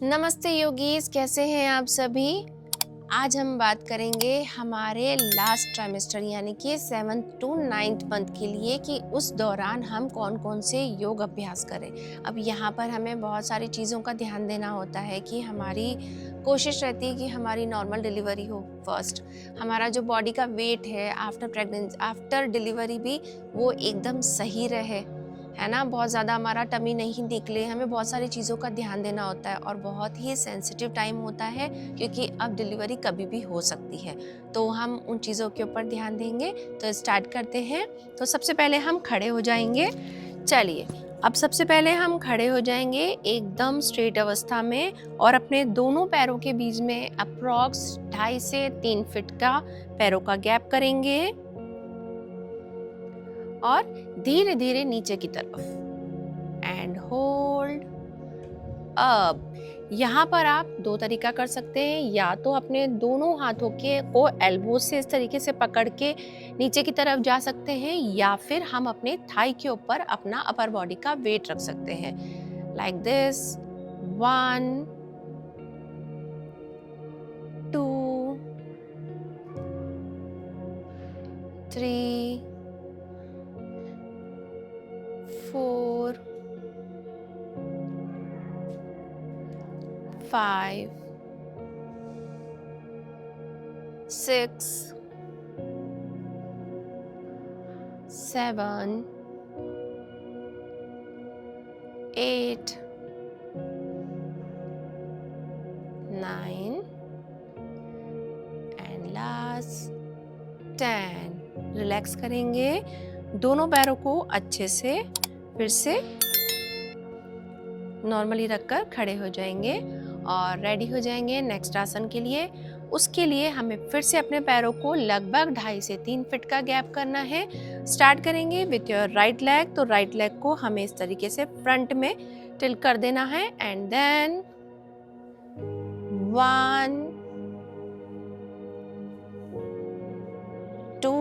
नमस्ते योगीज, कैसे हैं आप सभी। आज हम बात करेंगे हमारे लास्ट ट्राइमेस्टर यानी कि 7th to 9th मंथ के लिए कि उस दौरान हम कौन कौन से योग अभ्यास करें। अब यहाँ पर हमें बहुत सारी चीज़ों का ध्यान देना होता है कि हमारी कोशिश रहती है कि हमारी नॉर्मल डिलीवरी हो फर्स्ट। हमारा जो बॉडी का वेट है आफ्टर डिलीवरी भी वो एकदम सही रहे, है ना। बहुत ज़्यादा हमारा टमी नहीं निकले, हमें बहुत सारी चीज़ों का ध्यान देना होता है और बहुत ही सेंसिटिव टाइम होता है क्योंकि अब डिलीवरी कभी भी हो सकती है। तो हम उन चीज़ों के ऊपर ध्यान देंगे। तो स्टार्ट करते हैं। तो सबसे पहले हम खड़े हो जाएंगे। चलिए, अब सबसे पहले हम खड़े हो जाएंगे एकदम स्ट्रेट अवस्था में और अपने दोनों पैरों के बीच में अप्रॉक्स 2.5 से 3 फीट का पैरों का गैप करेंगे और धीरे धीरे नीचे की तरफ एंड होल्ड। अब यहाँ पर आप दो तरीका कर सकते हैं, या तो अपने दोनों हाथों के को एल्बो से इस तरीके से पकड़ के नीचे की तरफ जा सकते हैं, या फिर हम अपने थाई के ऊपर अपना अपर बॉडी का वेट रख सकते हैं like this. 1 2 3 4 5 6 7 8 9 and last 10। Relax करेंगे, दोनों पैरों को अच्छे से फिर से नॉर्मली रखकर खड़े हो जाएंगे और रेडी हो जाएंगे नेक्स्ट आसन के लिए। उसके लिए हमें फिर से अपने पैरों को लगभग 2.5 से 3 फीट का गैप करना है। स्टार्ट करेंगे विथ योर राइट लेग। तो राइट लेग को हमें इस तरीके से फ्रंट में टिल्ट कर देना है एंड देन 1 2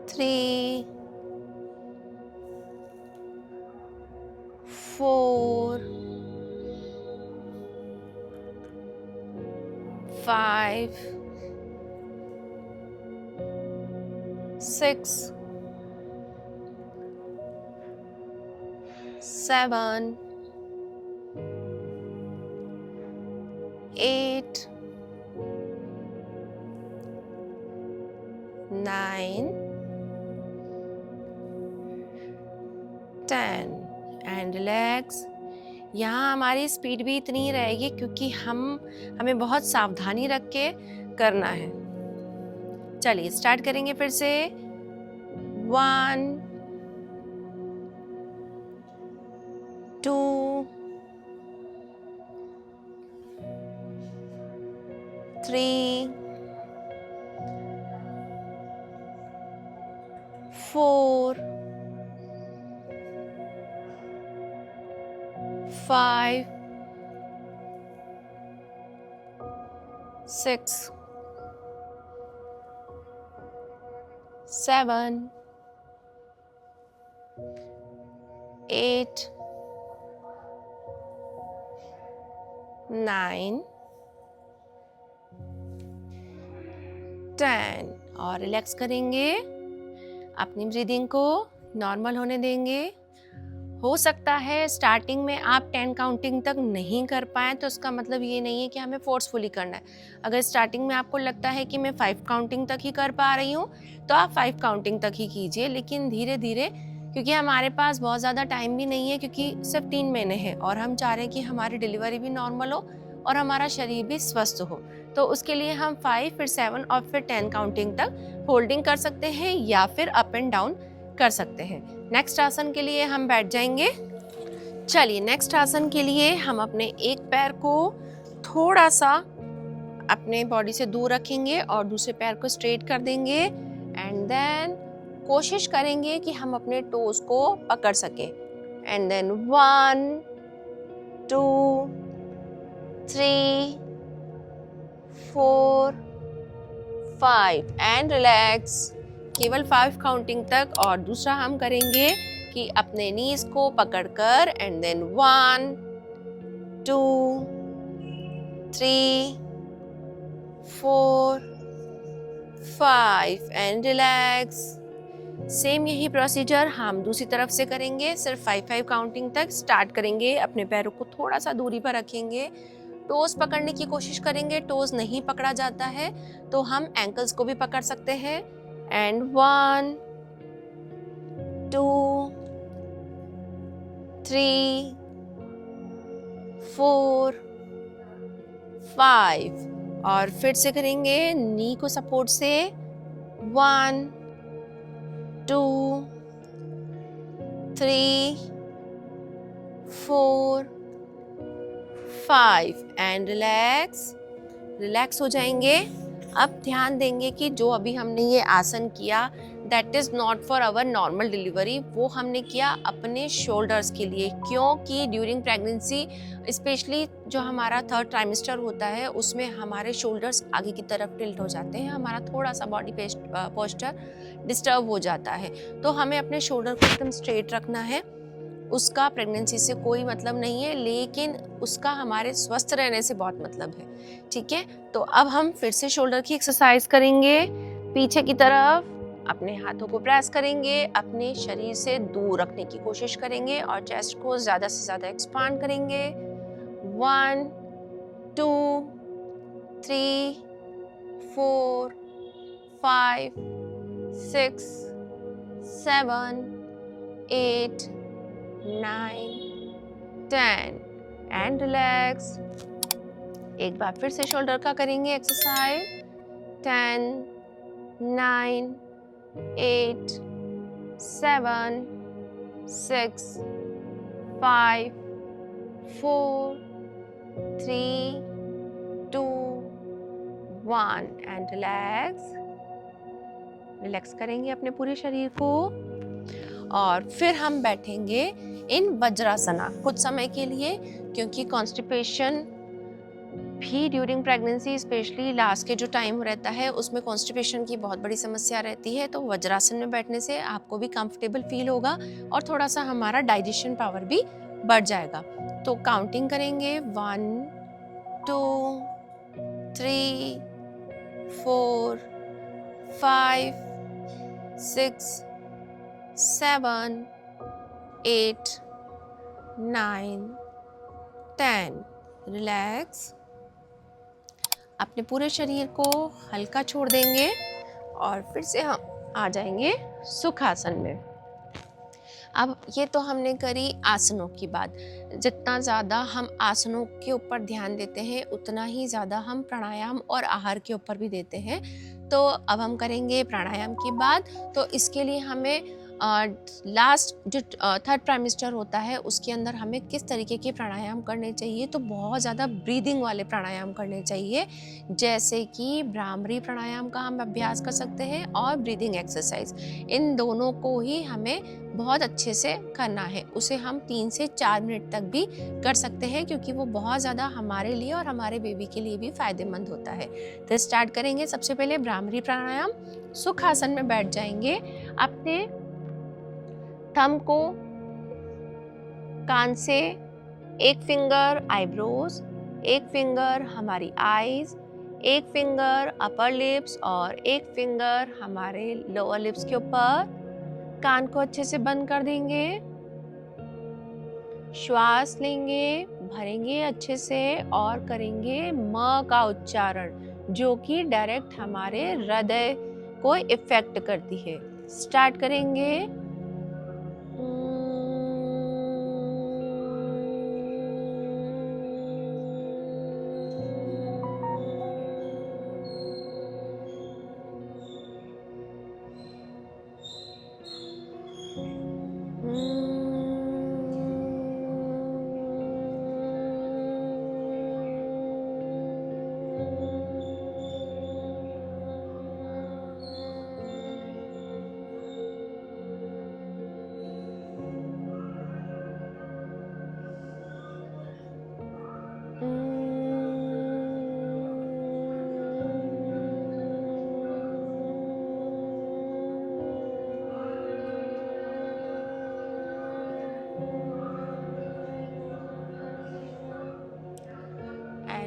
3 4 5 6 7 8 9 10 एंड रिलैक्स। यहाँ हमारी स्पीड भी इतनी ही रहेगी क्योंकि हमें बहुत सावधानी रख के करना है। चलिए स्टार्ट करेंगे फिर से। 1 2 3 4 5 6 7 8 9 10 और रिलैक्स करेंगे। अपनी ब्रीदिंग को नॉर्मल होने देंगे। हो सकता है स्टार्टिंग में आप 10 काउंटिंग तक नहीं कर पाएँ, तो इसका मतलब ये नहीं है कि हमें फोर्सफुली करना है। अगर स्टार्टिंग में आपको लगता है कि मैं 5 काउंटिंग तक ही कर पा रही हूँ तो आप 5 काउंटिंग तक ही कीजिए, लेकिन धीरे धीरे, क्योंकि हमारे पास बहुत ज़्यादा टाइम भी नहीं है, क्योंकि सिर्फ 3 महीने हैं और हम चाह रहे हैं कि हमारी डिलीवरी भी नॉर्मल हो और हमारा शरीर भी स्वस्थ हो। तो उसके लिए हम 5 फिर 7 और फिर 10 काउंटिंग तक होल्डिंग कर सकते हैं या फिर अप एंड डाउन कर सकते हैं। नेक्स्ट आसन के लिए हम बैठ जाएंगे। चलिए, नेक्स्ट आसन के लिए हम अपने एक पैर को थोड़ा सा अपने बॉडी से दूर रखेंगे और दूसरे पैर को स्ट्रेट कर देंगे एंड देन कोशिश करेंगे कि हम अपने टोज को पकड़ सके एंड देन 1 2 3 4 5 एंड रिलैक्स। केवल 5 काउंटिंग तक। और दूसरा हम करेंगे कि अपने नीज को पकड़कर and then 1 2 3 4 5 and relax. Same यही प्रोसीजर हम दूसरी तरफ से करेंगे, सिर्फ 5 काउंटिंग तक स्टार्ट करेंगे। अपने पैरों को थोड़ा सा दूरी पर रखेंगे, टोज पकड़ने की कोशिश करेंगे। टोज नहीं पकड़ा जाता है तो हम एंकल्स को भी पकड़ सकते हैं। एंड 1 2 3 4 5 और फिर से करेंगे नी को सपोर्ट से 1 2 3 4 5 एंड रिलैक्स हो जाएंगे। अब ध्यान देंगे कि जो अभी हमने ये आसन किया that is not for our normal delivery, वो हमने किया अपने शोल्डर्स के लिए, क्योंकि ड्यूरिंग प्रेगनेंसी स्पेशली जो हमारा 3rd ट्राइमेस्टर होता है उसमें हमारे शोल्डर्स आगे की तरफ टिल्ट हो जाते हैं, हमारा थोड़ा सा बॉडी पोस्चर डिस्टर्ब हो जाता है। तो हमें अपने शोल्डर को एकदम स्ट्रेट रखना है। उसका प्रेगनेंसी से कोई मतलब नहीं है, लेकिन उसका हमारे स्वस्थ रहने से बहुत मतलब है। ठीक है, तो अब हम फिर से शोल्डर की एक्सरसाइज करेंगे। पीछे की तरफ अपने हाथों को प्रेस करेंगे, अपने शरीर से दूर रखने की कोशिश करेंगे और चेस्ट को ज़्यादा से ज़्यादा एक्सपांड करेंगे। 1 2 3 4 5 6 7 8 9 10 एंड रिलैक्स। एक बार फिर से शोल्डर का करेंगे एक्सरसाइज। 10 9 8 7 6 5 4 3 2 1 एंड रिलैक्स करेंगे अपने पूरे शरीर को और फिर हम बैठेंगे इन वज्रासना कुछ समय के लिए, क्योंकि कॉन्स्टिपेशन भी ड्यूरिंग प्रेगनेंसी स्पेशली लास्ट के जो टाइम रहता है उसमें कॉन्स्टिपेशन की बहुत बड़ी समस्या रहती है। तो वज्रासन में बैठने से आपको भी कंफर्टेबल फील होगा और थोड़ा सा हमारा डाइजेशन पावर भी बढ़ जाएगा। तो काउंटिंग करेंगे 1 2 3 4 5 6 7 8 9 10 रिलैक्स। अपने पूरे शरीर को हल्का छोड़ देंगे और फिर से हम आ जाएंगे सुखासन में। अब ये तो हमने करी आसनों की बात। जितना ज़्यादा हम आसनों के ऊपर ध्यान देते हैं उतना ही ज़्यादा हम प्राणायाम और आहार के ऊपर भी देते हैं। तो अब हम करेंगे प्राणायाम की बात। तो इसके लिए हमें लास्ट जो 3rd ट्राइमेस्टर होता है उसके अंदर हमें किस तरीके के प्राणायाम करने चाहिए, तो बहुत ज़्यादा ब्रीदिंग वाले प्राणायाम करने चाहिए, जैसे कि भ्रामरी प्राणायाम का हम अभ्यास कर सकते हैं और ब्रीदिंग एक्सरसाइज। इन दोनों को ही हमें बहुत अच्छे से करना है। उसे हम 3 से 4 मिनट तक भी कर सकते हैं, क्योंकि वो बहुत ज़्यादा हमारे लिए और हमारे बेबी के लिए भी फायदेमंद होता है। तो स्टार्ट करेंगे। सबसे पहले भ्रामरी प्राणायाम। सुखासन में बैठ जाएंगे। अपने थंब को कान से, एक फिंगर आईब्रोज, एक फिंगर हमारी आईज, एक फिंगर अपर लिप्स और एक फिंगर हमारे लोअर लिप्स के ऊपर। कान को अच्छे से बंद कर देंगे। श्वास लेंगे, भरेंगे अच्छे से और करेंगे म का उच्चारण, जो कि डायरेक्ट हमारे हृदय को इफेक्ट करती है। स्टार्ट करेंगे।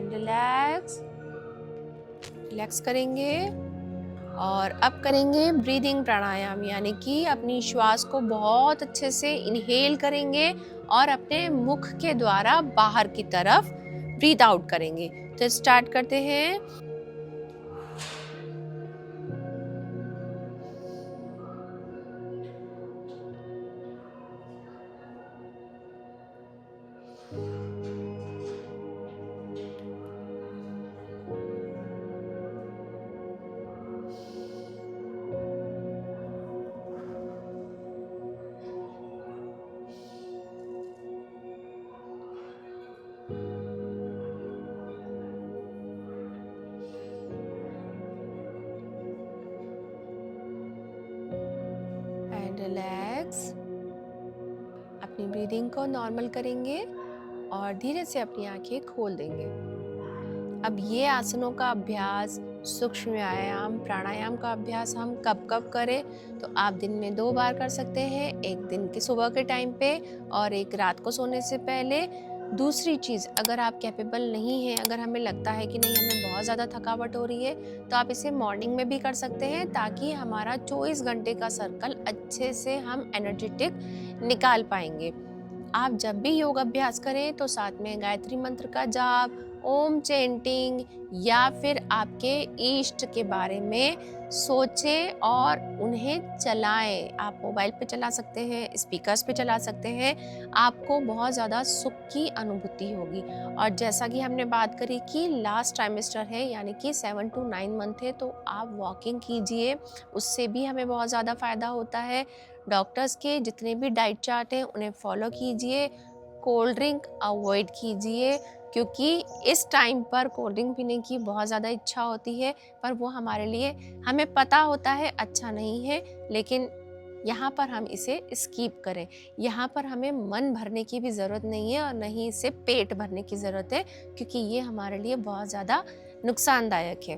And relax. रिलैक्स करेंगे और अब करेंगे ब्रीदिंग प्राणायाम, यानी कि अपनी श्वास को बहुत अच्छे से इनहेल करेंगे और अपने मुख के द्वारा बाहर की तरफ ब्रीथ आउट करेंगे। तो स्टार्ट करते हैं। And relax. अपनी ब्रीदिंग को नॉर्मल करेंगे और धीरे से अपनी आंखें खोल देंगे। अब ये आसनों का अभ्यास, सूक्ष्म व्यायाम, प्राणायाम का अभ्यास हम कब कब करें, तो आप दिन में 2 बार कर सकते हैं, एक दिन के सुबह के टाइम पे और एक रात को सोने से पहले। दूसरी चीज़, अगर आप कैपेबल नहीं हैं, अगर हमें लगता है कि नहीं हमें बहुत ज़्यादा थकावट हो रही है, तो आप इसे मॉर्निंग में भी कर सकते हैं, ताकि हमारा 24 घंटे का सर्कल अच्छे से हम एनर्जेटिक निकाल पाएंगे। आप जब भी योग अभ्यास करें तो साथ में गायत्री मंत्र का जाप, ओम चैंटिंग या फिर आपके इष्ट के बारे में सोचें और उन्हें चलाएं। आप मोबाइल पे चला सकते हैं, स्पीकर्स पे चला सकते हैं, आपको बहुत ज़्यादा सुख की अनुभूति होगी। और जैसा कि हमने बात करी कि लास्ट ट्राइमेस्टर है, यानी कि 7 to 9 मंथ है, तो आप वॉकिंग कीजिए, उससे भी हमें बहुत ज़्यादा फ़ायदा होता है। डॉक्टर्स के जितने भी डाइट चार्ट हैं उन्हें फॉलो कीजिए। कोल्ड ड्रिंक अवॉइड कीजिए, क्योंकि इस टाइम पर कोल्ड ड्रिंक पीने की बहुत ज़्यादा इच्छा होती है, पर वो हमारे लिए, हमें पता होता है अच्छा नहीं है, लेकिन यहाँ पर हम इसे स्किप करें। यहाँ पर हमें मन भरने की भी ज़रूरत नहीं है और नहीं इसे पेट भरने की ज़रूरत है, क्योंकि ये हमारे लिए बहुत ज़्यादा नुकसानदायक है।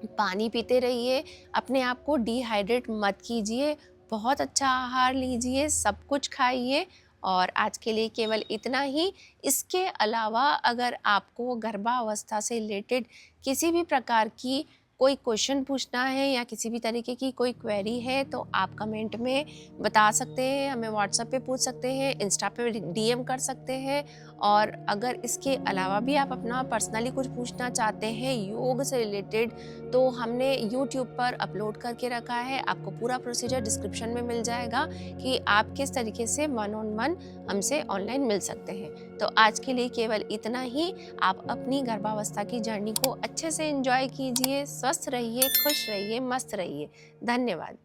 पानी पीते रहिए, अपने आप को डिहाइड्रेट मत कीजिए, बहुत अच्छा आहार लीजिए, सब कुछ खाइए। और आज के लिए केवल इतना ही। इसके अलावा अगर आपको गर्भावस्था से रिलेटेड किसी भी प्रकार की कोई क्वेश्चन पूछना है या किसी भी तरीके की कोई क्वेरी है, तो आप कमेंट में बता सकते हैं, हमें व्हाट्सएप पे पूछ सकते हैं, इंस्टा पे डीएम कर सकते हैं। और अगर इसके अलावा भी आप अपना पर्सनली कुछ पूछना चाहते हैं योग से रिलेटेड, तो हमने यूट्यूब पर अपलोड करके रखा है, आपको पूरा प्रोसीजर डिस्क्रिप्शन में मिल जाएगा कि आप किस तरीके से 1 on 1 हमसे ऑनलाइन मिल सकते हैं। तो आज के लिए केवल इतना ही। आप अपनी गर्भावस्था की जर्नी को अच्छे से एंजॉय कीजिए, स्वस्थ रहिए, खुश रहिए, मस्त रहिए। धन्यवाद।